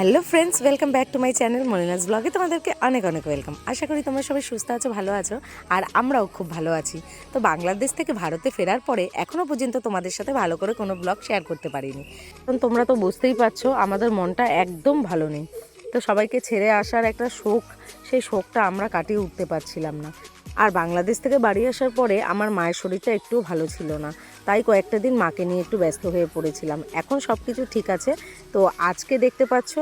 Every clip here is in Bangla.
Hello friends, welcome back to my channel মলিনাস ব্লগে। তোমাদেরকে অনেক অনেক ওয়েলকাম। আশা করি তোমরা সবাই সুস্থ আছো, ভালো আছো, আর আমরাও খুব ভালো আছি। তো বাংলাদেশ থেকে ভারতে ফেরার পরে এখনও পর্যন্ত তোমাদের সাথে ভালো করে কোনো ব্লগ শেয়ার করতে পারিনি, কারণ তোমরা তো বুঝতেই পারছো আমাদের মনটা একদম ভালো নেই। তো সবাইকে ছেড়ে আসার একটা শোক, সেই শোকটা আমরা কাটিয়ে উঠতে পারছিলাম না। আর বাংলাদেশ থেকে বাড়ি আসার পরে আমার মায়ের শরীরটা একটুও ভালো ছিল না, তাই কয়েকটা দিন মাকে নিয়ে একটু ব্যস্ত হয়ে পড়েছিলাম। এখন সব কিছু ঠিক আছে। তো আজকে দেখতে পাচ্ছ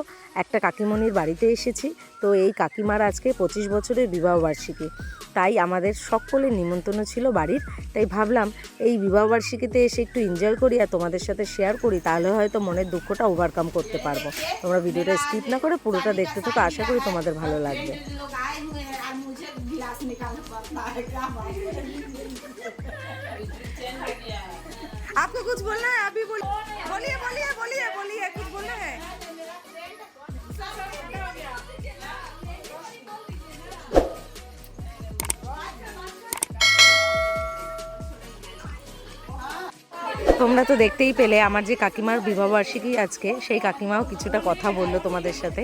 একটা কাকিমণির বাড়িতে এসেছি। তো এই কাকিমার আজকে 25 বছরের বিবাহবার্ষিকী, তাই আমাদের সকলের নিমন্ত্রণ ছিল বাড়ির। তাই ভাবলাম এই বিবাহবার্ষিকীতে এসে একটু এনজয় করি আর তোমাদের সাথে শেয়ার করি, তাহলে হয়তো মনের দুঃখটা ওভারকাম করতে পারবো। তোমরা ভিডিওটা স্কিপ না করে পুরোটা দেখতে থাকো, আশা করি তোমাদের ভালো লাগবে। आपको कुछ बोलना है? अभी बोलिए बोलिए बोलिए बोलिए, कुछ बोलना है? তোমরা তো দেখতেই পেলে আমার যে কাকিমার বিবাহবার্ষিকী আজকে, সেই কাকিমাও কিছুটা কথা বললো তোমাদের সাথে।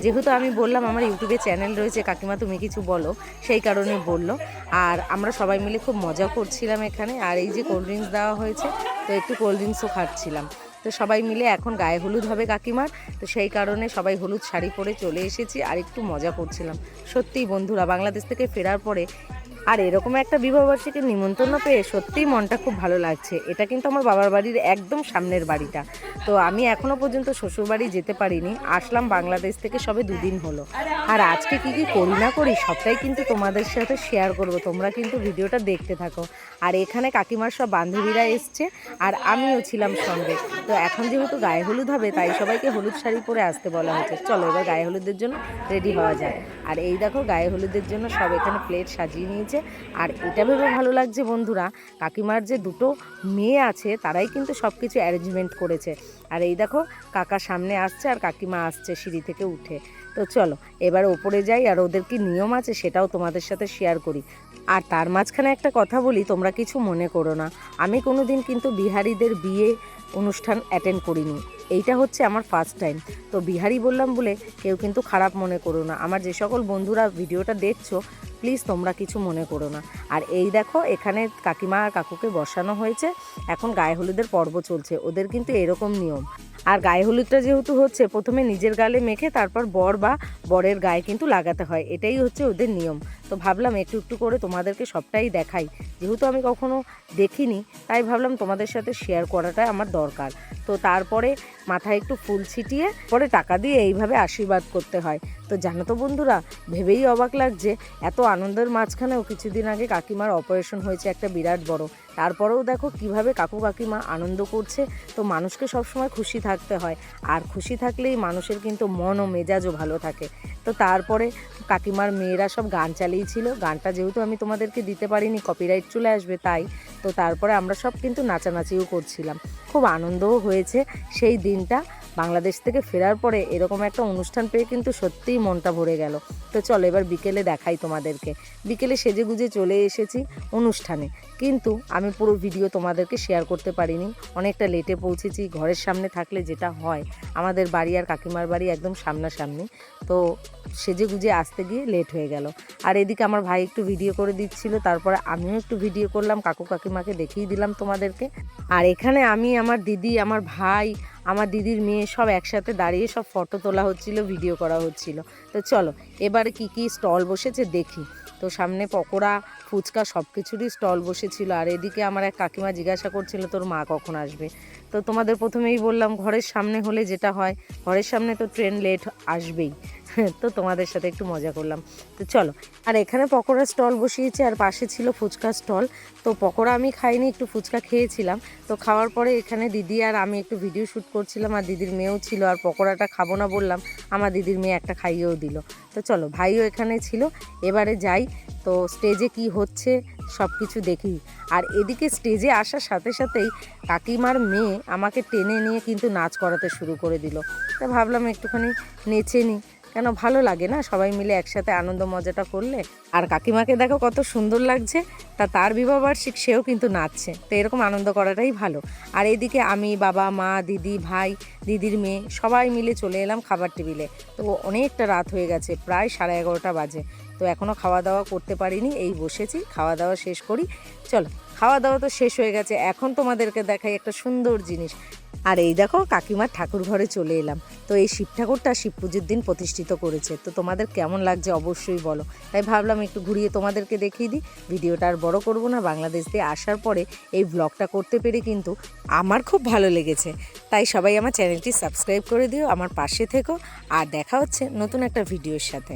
যেহেতু আমি বললাম আমার ইউটিউবে চ্যানেল রয়েছে, কাকিমা তুমি কিছু বলো, সেই কারণে বললো। আর আমরা সবাই মিলে খুব মজা করছিলাম এখানে। আর এই যে কোল্ড ড্রিঙ্কস দেওয়া হয়েছে, তো একটু কোল্ড ড্রিঙ্কসও খাচ্ছিলাম। তো সবাই মিলে এখন গায়ে হলুদ হবে কাকিমার, তো সেই কারণে সবাই হলুদ শাড়ি পরে চলে এসেছি আর একটু মজা করছিলাম। সত্যিই বন্ধুরা, বাংলাদেশ থেকে ফেরার পরে আর এরকম একটা বিবাহবার্ষিকীর নিমন্ত্রণ পেয়ে সত্যিই মনটা খুব ভালো লাগছে। এটা কিন্তু আমার বাবার বাড়ির একদম সামনের বাড়িটা। তো আমি এখনও পর্যন্ত শ্বশুরবাড়ি যেতে পারিনি, আসলাম বাংলাদেশ থেকে সবে 2 দিন হলো। আর আজকে কি কি করি না করি সবটাই কিন্তু তোমাদের সাথে শেয়ার করব, তোমরা কিন্তু ভিডিওটা দেখতে থাকো। আর এখানে কাকিমার সব বান্ধবীরা এসছে আর আমিও ছিলাম সঙ্গে। তো এখন যেহেতু গায়ে হলুদ হবে, তাই সবাইকে হলুদ শাড়ি পরে আসতে বলা হয়েছে। চলো এবার গায়ে হলুদের জন্য রেডি হওয়া যায়। আর এই দেখো গায়ে হলুদের জন্য সব এখানে প্লেট সাজিয়ে নিয়েছে। আর এটা ভেবে ভালো লাগছে বন্ধুরা, কাকিমার যে 2টো মেয়ে আছে তারাই কিন্তু সব কিছু অ্যারেঞ্জমেন্ট করেছে। আর এই দেখো কাকা সামনে আসছে আর কাকিমা আসছে সিঁড়ি থেকে উঠে। তো চলো এবার ওপরে যাই, আর ওদের কি নিয়ম আছে সেটাও তোমাদের সাথে শেয়ার করি। আর তার মাঝখানে একটা কথা বলি, তোমরা কিছু মনে করো না, আমি কোনো দিন কিন্তু বিহারিদের বিয়ে অনুষ্ঠান অ্যাটেন্ড করিনি। এইটা হচ্ছে আমার ফার্স্ট টাইম। তো বিহারি বললাম বলে কেউ কিন্তু খারাপ মনে করো না। আমার যে সকল বন্ধুরা ভিডিওটা দেখছো, প্লিজ তোমরা কিছু মনে করো না। আর এই দেখো এখানে কাকিমা আর কাকুকে বসানো হয়েছে, এখন গায়ে হলুদের পর্ব চলছে। ওদের কিন্তু এরকম নিয়ম। আর গায়ে হলুদটা যেহেতু হচ্ছে প্রথমে নিজের গালে মেখে তারপর বর বা বরের গায়ে কিন্তু লাগাতে হয়, এটাই হচ্ছে ওদের নিয়ম। তো ভাবলাম একটু একটু করে তোমাদেরকে সবটাই দেখাই, যেহেতু আমি কখনো দেখিনি, তাই ভাবলাম তোমাদের সাথে শেয়ার করাটা আমার দরকার। তো তারপরে মাথায় একটু ফুল ছিটিয়ে পরে টাকা দিয়ে এইভাবে আশীর্বাদ করতে হয়। তো জানো তো বন্ধুরা, ভেবেই অবাক লাগছে, এত আনন্দের মাঝখানেও কিছুদিন আগে কাকিমার অপারেশন হয়েছে একটা বিরাট বড়। তারপরেও দেখো কিভাবে কাকু কাকিমা আনন্দ করছে। তো মানুষকে সবসময় খুশি থাকতে হয়, আর খুশি থাকলেই মানুষের কিন্তু মন ও মেজাজও ভালো থাকে। তো তারপরে কাকিমার মেয়েরা সব গান চালিয়েছিল, গানটা যেহেতু আমি তোমাদেরকে দিতে পারিনি, কপিরাইট চলে আসবে, তাই তো তারপরে আমরা সব কিন্তু নাচানাচিও করছিলাম। খুব আনন্দও হয়েছে সেই দিনটা। বাংলাদেশ থেকে ফেরার পরে এরকম একটা অনুষ্ঠান পেয়ে কিন্তু সত্যিই মনটা ভরে গেল। তো চলো এবার বিকেলে দেখাই তোমাদেরকে। বিকেলে সেজে গুজে চলে এসেছি অনুষ্ঠানে, কিন্তু আমি পুরো ভিডিও তোমাদেরকে শেয়ার করতে পারিনি, অনেকটা লেটে পৌঁছেছি। ঘরের সামনে থাকলে যেটা হয়, আমাদের বাড়ি আর কাকিমার বাড়ি একদম সামনাসামনি, তো সেজে গুজে আসতে গিয়ে লেট হয়ে গেল। আর এদিকে আমার ভাই একটু ভিডিও করে দিচ্ছিল, তারপরে আমিও একটু ভিডিও করলাম, কাকু কাকিমাকে দেখিয়ে দিলাম তোমাদেরকে। আর এখানে আমি, আমার দিদি, আমার ভাই, আমার দিদির মেয়ে সব একসাথে দাঁড়িয়ে সব ফটো তোলা হচ্ছিল, ভিডিও করা হচ্ছিল। তো চলো এবার কি কি স্টল বসেছে দেখি। তো সামনে পকোড়া, ফুচকা সব কিছুরই স্টল বসেছিল। আর এদিকে আমার এক কাকিমা জিজ্ঞাসা করছিল তোর মা কখন আসবে। তো তোমাদের প্রথমেই বললাম ঘরের সামনে হলে যেটা হয়, ঘরের সামনে তো ট্রেন লেট আসবেই। তো তোমাদের সাথে একটু মজা করলাম। তো চলো, আর এখানে পকোড়া স্টল বসিয়েছে আর পাশে ছিল ফুচকা স্টল। তো পকোড়া আমি খাইনি, একটু ফুচকা খেয়েছিলাম। তো খাওয়ার পরে এখানে দিদি আর আমি একটু ভিডিও শ্যুট করছিলাম, আর দিদির মেয়েও ছিল। আর পকোড়াটা খাবো না বললাম, আমার দিদির মেয়ে একটা খাইয়েও দিল। তো চলো ভাইও এখানে ছিল, এবারে যাই। তো স্টেজে কি হচ্ছে সব কিছু দেখি। আর এদিকে স্টেজে আসার সাথে সাথেই কাকিমার মেয়ে আমাকে টেনে নিয়ে কিন্তু নাচ করাতে শুরু করে দিল। তো ভাবলাম একটুখানি নেচে নিই। কেন ভালো লাগে না সবাই মিলে একসাথে আনন্দ মজাটা করলে। আর কাকিমাকে দেখো কত সুন্দর লাগছে, তার বিবাহবার্ষিক সেও কিন্তু নাচছে, তো এরকম আনন্দ করাটাই ভালো। আর এইদিকে আমি, বাবা, মা, দিদি, ভাই, দিদির মেয়ে সবাই মিলে চলে এলাম খাবার টেবিলে। তো অনেকটা রাত হয়ে গেছে, প্রায় 11:30 বাজে। তো এখনও খাওয়া দাওয়া করতে পারিনি, এই বসেছি, খাওয়া দাওয়া শেষ করি। চলো, খাওয়া দাওয়া তো শেষ হয়ে গেছে, এখন তোমাদেরকে দেখাই একটা সুন্দর জিনিস। আর এই দেখো কাকিমার ঠাকুর ঘরে চলে এলাম। তো এই শিব ঠাকুরটা শিব পুজোর দিন প্রতিষ্ঠিত করেছে, তো তোমাদের কেমন লাগছে অবশ্যই বলো। তাই ভাবলাম একটু ঘুরিয়ে তোমাদেরকে দেখিয়ে দিই। ভিডিওটা আর বড় করব না, বাংলাদেশ দিয়ে আসার পরে এই ব্লগটা করতে পেরে কিন্তু আমার খুব ভালো লেগেছে। তাই সবাই আমার চ্যানেলটি সাবস্ক্রাইব করে দিও, আমার পাশে থেকো। আর দেখা হচ্ছে নতুন একটা ভিডিওর সাথে।